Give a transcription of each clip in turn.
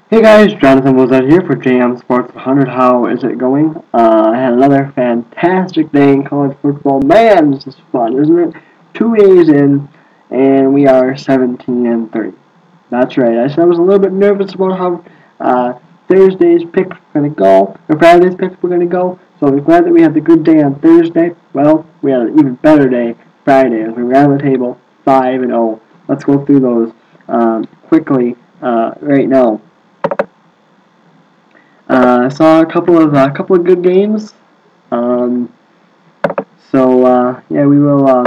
Hey guys, Jonathan was out here for JM Sports 100. How is it going? I had another fantastic day in college football. Man, this is fun, isn't it? 2 days in, and we are 17-3. That's right. I said I was a little bit nervous about how Thursday's picks were going to go, or Friday's picks were going to go. So I'm glad that we had the good day on Thursday. Well, we had an even better day Friday as we ran the table 5-0. Let's go through those quickly right now. I saw a couple of good games. Um, yeah, we will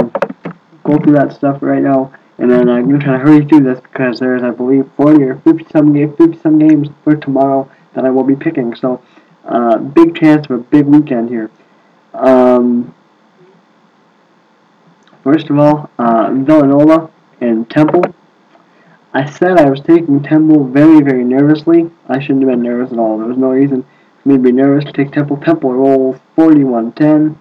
go through that stuff right now, and then I'm gonna try to hurry through this because there's, I believe, 40 or 50 some games for tomorrow that I will be picking. So, big chance of a big weekend here. Um, First of all, Villanova and Temple. I said I was taking Temple very, very nervously. I shouldn't have been nervous at all. There was no reason for me to be nervous to take Temple. Temple rolls 41-10.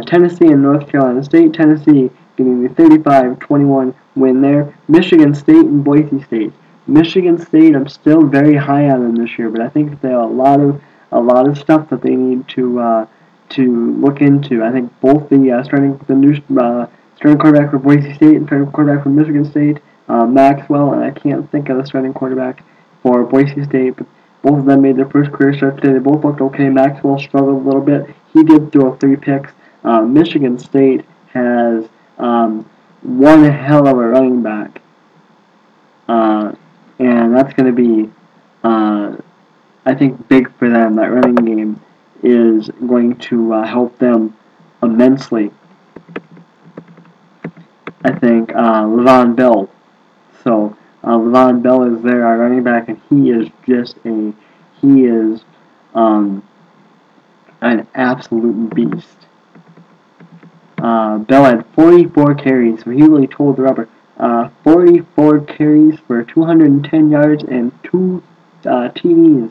Tennessee and North Carolina State. Tennessee getting the 35-21 win there. Michigan State and Boise State. Michigan State, I'm still very high on them this year, but I think that they have a lot of stuff that they need to look into. I think both the starting quarterback for Boise State and starting quarterback for Michigan State, Maxwell, and I can't think of the starting quarterback for Boise State, but both of them made their first career start today. They both looked okay. Maxwell struggled a little bit. He did throw 3 picks. Michigan State has one hell of a running back, and that's going to be, I think, big for them. That running game is going to help them immensely. I think Levon Bell. So Levon Bell is there, our running back, and he is an absolute beast. Bell had 44 carries, so he really told the rubber. 44 carries for 210 yards and 2 TDs.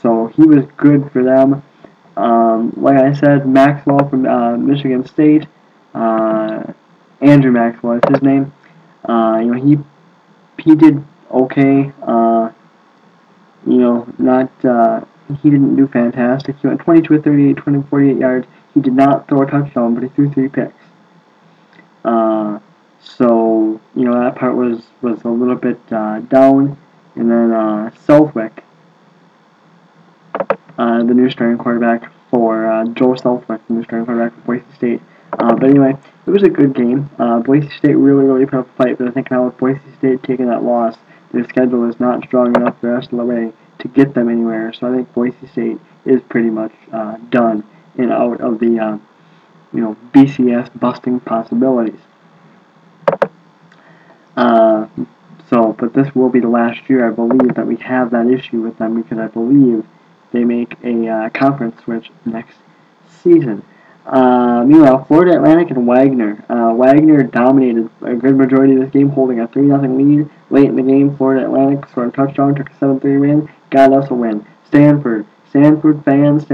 So he was good for them. Like I said, Maxwell from Michigan State, Andrew Maxwell is his name. He did okay. He didn't do fantastic. He went 22 of 38, 20 48 yards. He did not throw a touchdown, but he threw 3 picks. That part was a little bit down. And then Southwick, the new starting quarterback for Joe Southwick, the new starting quarterback for Boise State. But anyway, it was a good game. Boise State really put up a fight, but I think now with Boise State taking that loss, their schedule is not strong enough the rest of the way to get them anywhere. So I think Boise State is pretty much done and out of the BCS busting possibilities. But this will be the last year, I believe, that we have that issue with them because I believe they make a conference switch next season. Meanwhile, Florida Atlantic and Wagner. Wagner dominated a good majority of this game, holding a 3-0 lead. Late in the game, Florida Atlantic scored a touchdown, took a 7-3 win, got us a win. Stanford fans.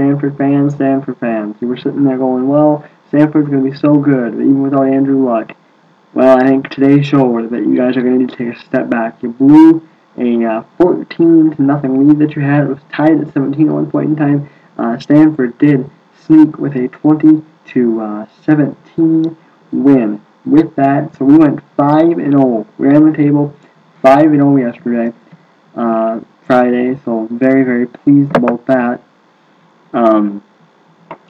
You were sitting there going, well, Stanford's going to be so good, even without Andrew Luck. Well, I think today showed that you guys are going to need to take a step back. You blew a 14-0 lead that you had. It was tied at 17 at one point in time. Stanford did sneak with a 20-17 win. With that, so we went 5-0. We ran the table 5-0 yesterday, Friday. So very pleased about that.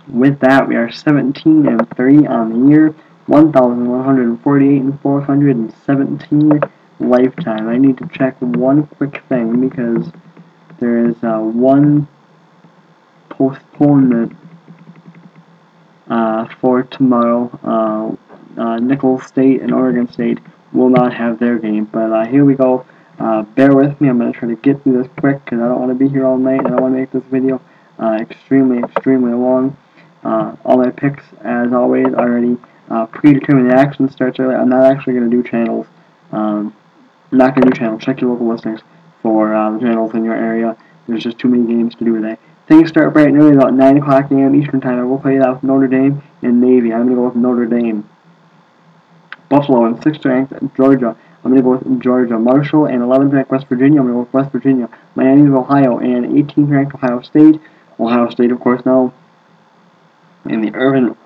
With that, we are 17-3 on the year. 1,148 and 417 lifetime. I need to check one quick thing because there is one postponement for tomorrow. Nicholls State and Oregon State will not have their game, but here we go. Bear with me. I'm going to try to get through this quick because I don't want to be here all night and I want to make this video extremely long. All my picks, as always, are already predetermined. The action starts early. I'm not actually going to do channels. I'm not going to do channels. Check your local listeners for the channels in your area. There's just too many games to do today. Things start bright and early, about 9 o'clock a.m. Eastern Time. I will play that with Notre Dame and Navy. I'm going to go with Notre Dame. Buffalo and 6th ranked Georgia. I'm going to go with Georgia. Marshall and 11th ranked West Virginia. I'm going to go with West Virginia. Miami of Ohio and 18th ranked Ohio State. Ohio State, of course, now in the Urban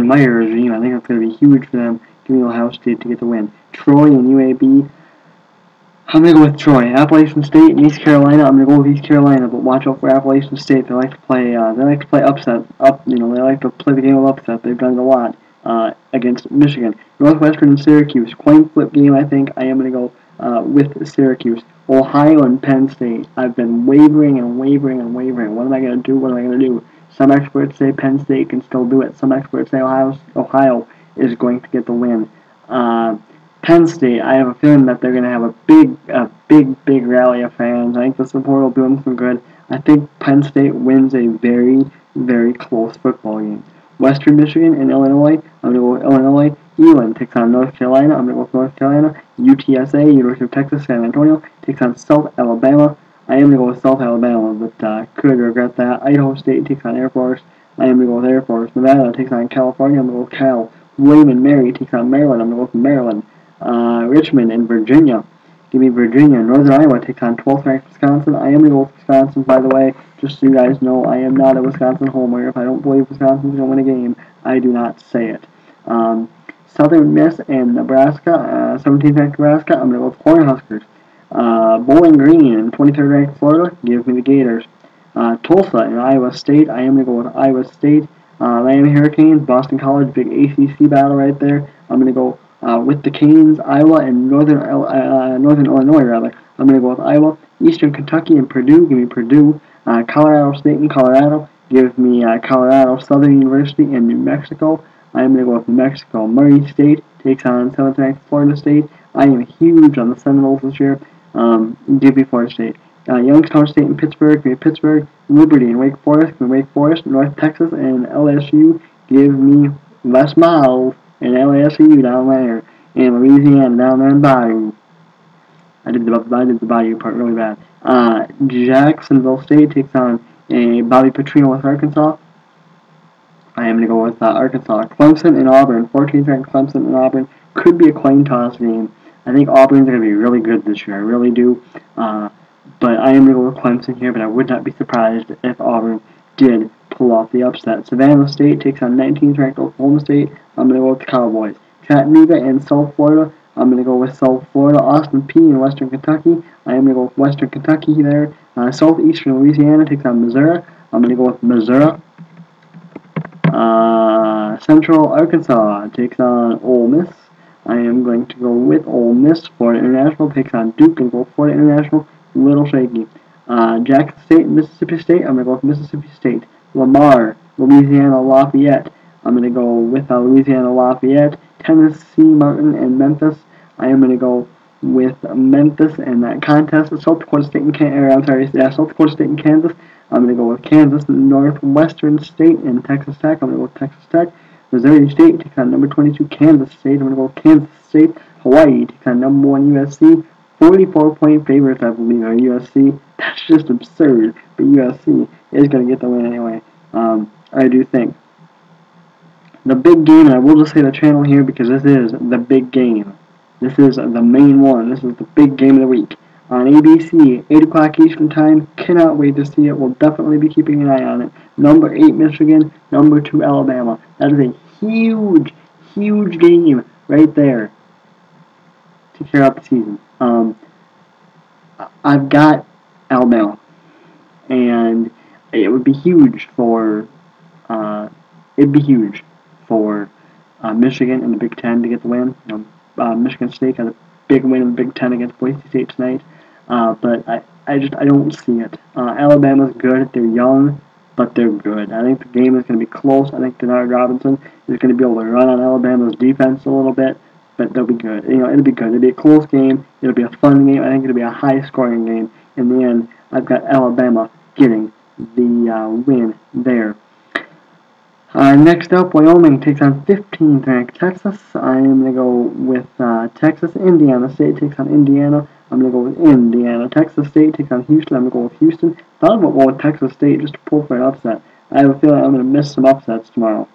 Meyer regime. I think it's going to be huge for them. Give me Ohio State to get the win. Troy and UAB. I'm going to go with Troy. Appalachian State and East Carolina. I'm going to go with East Carolina, but watch out for Appalachian State. They like to play. Upset. They like to play the game of upset. They've done it a lot against Michigan. Northwestern and Syracuse. Coin flip game. I think I am going to go with Syracuse. Ohio and Penn State. I've been wavering and wavering and wavering. What am I going to do? What am I going to do? Some experts say Penn State can still do it. Some experts say Ohio is going to get the win. Penn State, I have a feeling that they're going to have a big rally of fans. I think the support will do them some good. I think Penn State wins a very, very close football game. Western Michigan and Illinois, I'm going to go with Illinois. Elon takes on North Carolina. I'm going to go with North Carolina. UTSA, University of Texas, San Antonio, takes on South Alabama. I am going to go with South Alabama, but could regret that. Idaho State takes on Air Force. I am going to go with Air Force. Nevada takes on California. I'm going to go with Cal. William and Mary takes on Maryland. I'm going to go with Maryland. Richmond and Virginia. Give me Virginia. Northern Iowa takes on 12th ranked Wisconsin. I am going to go with Wisconsin, by the way. Just so you guys know, I am not a Wisconsin homer. If I don't believe Wisconsin's going to win a game, I do not say it. Southern Miss and Nebraska, 17th ranked Nebraska. I'm going to go with Cornhuskers. Bowling Green and 23rd ranked Florida. Give me the Gators. Tulsa and Iowa State. I am going to go with Iowa State. Miami Hurricanes, Boston College, big ACC battle right there. I'm going to go with the Canes, Iowa, and Northern Illinois, rather. I'm going to go with Iowa. Eastern Kentucky and Purdue. Give me Purdue. Colorado State and Colorado. Give me Colorado, Southern University, and New Mexico. I am going to go with New Mexico. Murray State takes on 7th ranked Florida State. I am huge on the Seminoles this year. Give me Florida State. Youngstown State and Pittsburgh. Give me Pittsburgh. Liberty and Wake Forest. Give me Wake Forest. North Texas and LSU. Give me Les Miles and LSU down there. And Louisiana down there in Bayou. I did the Bayou part really bad. Jacksonville State takes on Bobby Petrino with Arkansas. I am going to go with Arkansas. Clemson and Auburn. 14th ranked Clemson and Auburn. Could be a coin toss game. I think Auburn's going to be really good this year. I really do. But I am going to go with Clemson here, but I would not be surprised if Auburn did pull off the upset. Savannah State takes on 19th ranked Oklahoma State. I'm going to go with the Cowboys. Chattanooga and South Florida. I'm going to go with South Florida. Austin Peay and Western Kentucky. I am going to go with Western Kentucky there. Southeastern Louisiana takes on Missouri. I'm going to go with Missouri. Central Arkansas takes on Ole Miss. I am going to go with Ole Miss. Florida International takes on Duke and go Florida International. A little shaky. Jackson State and Mississippi State. I'm going to go with Mississippi State. Lamar, Louisiana Lafayette. I'm going to go with Louisiana Lafayette. Tennessee Martin and Memphis. I am going to go with Memphis in that contest. South Dakota State and South Dakota State and Kansas. I'm going to go with Kansas. Northwestern State and Texas Tech. I'm going to go with Texas Tech. Missouri State takes on number 22 Kansas State. I'm going to go with Kansas State. Hawaii takes on number 1 USC. 44-point favorites, I believe, are USC. That's just absurd. But USC is going to get the win anyway. I do think. The big game, and I will just say the channel here because this is the big game. This is the main one. This is the big game of the week. On ABC, 8 o'clock Eastern Time. Cannot wait to see it. We'll definitely be keeping an eye on it. Number 8, Michigan. Number 2, Alabama. That is a huge, huge game right there to carry out the season. I've got Alabama. And it would be huge for Michigan in the Big Ten to get the win. Michigan State got a big win in the Big Ten against Boise State tonight. But I don't see it. Alabama's good. They're young, but they're good. I think the game is going to be close. I think Denard Robinson is going to be able to run on Alabama's defense a little bit, but they'll be good. It'll be good. It'll be a close game. It'll be a fun game. I think it'll be a high-scoring game. In the end, I've got Alabama getting the win there. Next up, Wyoming takes on 15th ranked Texas. I am going to go with Texas. Indiana State takes on Indiana. I'm going to go with Indiana. Texas State takes on Houston. I'm going to go with Houston. Thought about going with Texas State just to pull for an upset. I have a feeling I'm going to miss some upsets tomorrow.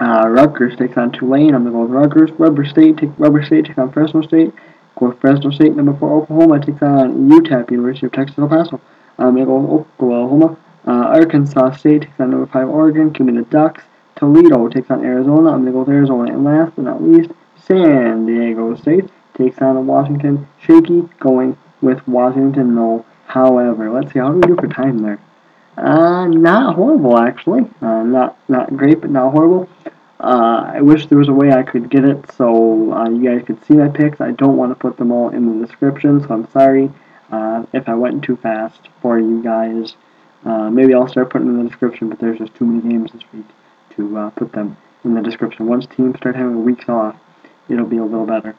Rutgers takes on Tulane. I'm going to go with Rutgers. Weber State takes on Fresno State. Go with Fresno State. Number 4, Oklahoma takes on UTEP, University of Texas El Paso. I'm going to go with Oklahoma. Arkansas State takes on number 5, Oregon. Give me the Ducks. Toledo takes on Arizona. I'm going to go with Arizona. And last but not least, San Diego State takes on Washington. Shaky going with Washington, no. However, let's see, how do we do for time there? Not horrible, actually. Not great, but not horrible. I wish there was a way I could get it so you guys could see my picks. I don't want to put them all in the description, so I'm sorry if I went too fast for you guys. Maybe I'll start putting them in the description, but there's just too many games this week to put them in the description. Once teams start having weeks off, it'll be a little better.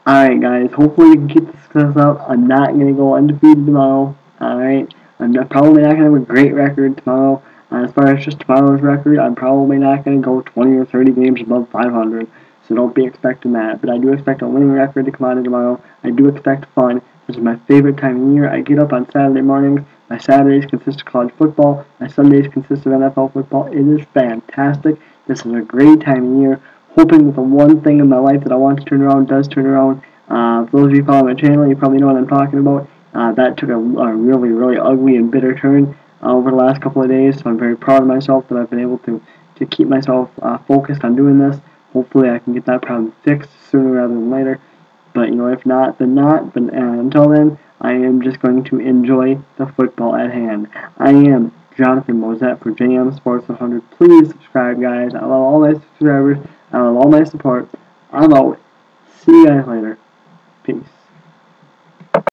Alright, guys, hopefully we can keep the success up. I'm not going to go undefeated tomorrow. Alright, I'm probably not going to have a great record tomorrow. As far as just tomorrow's record, I'm probably not going to go 20 or 30 games above 500. So don't be expecting that. But I do expect a winning record to come out of tomorrow. I do expect fun. This is my favorite time of year. I get up on Saturday mornings. My Saturdays consist of college football. My Sundays consist of NFL football. It is fantastic. This is a great time of year. Hoping that the one thing in my life that I want to turn around does turn around. For those of you who follow my channel, you probably know what I'm talking about. That took a really, really ugly and bitter turn over the last couple of days, so I'm very proud of myself that I've been able to keep myself focused on doing this. Hopefully I can get that problem fixed sooner rather than later. But, if not, then not. But until then, I am just going to enjoy the football at hand. I am Jonathan Mosette for JM Sports 100. Please subscribe, guys. I love all my subscribers. I love all my support. I'm out. See you guys later. Peace.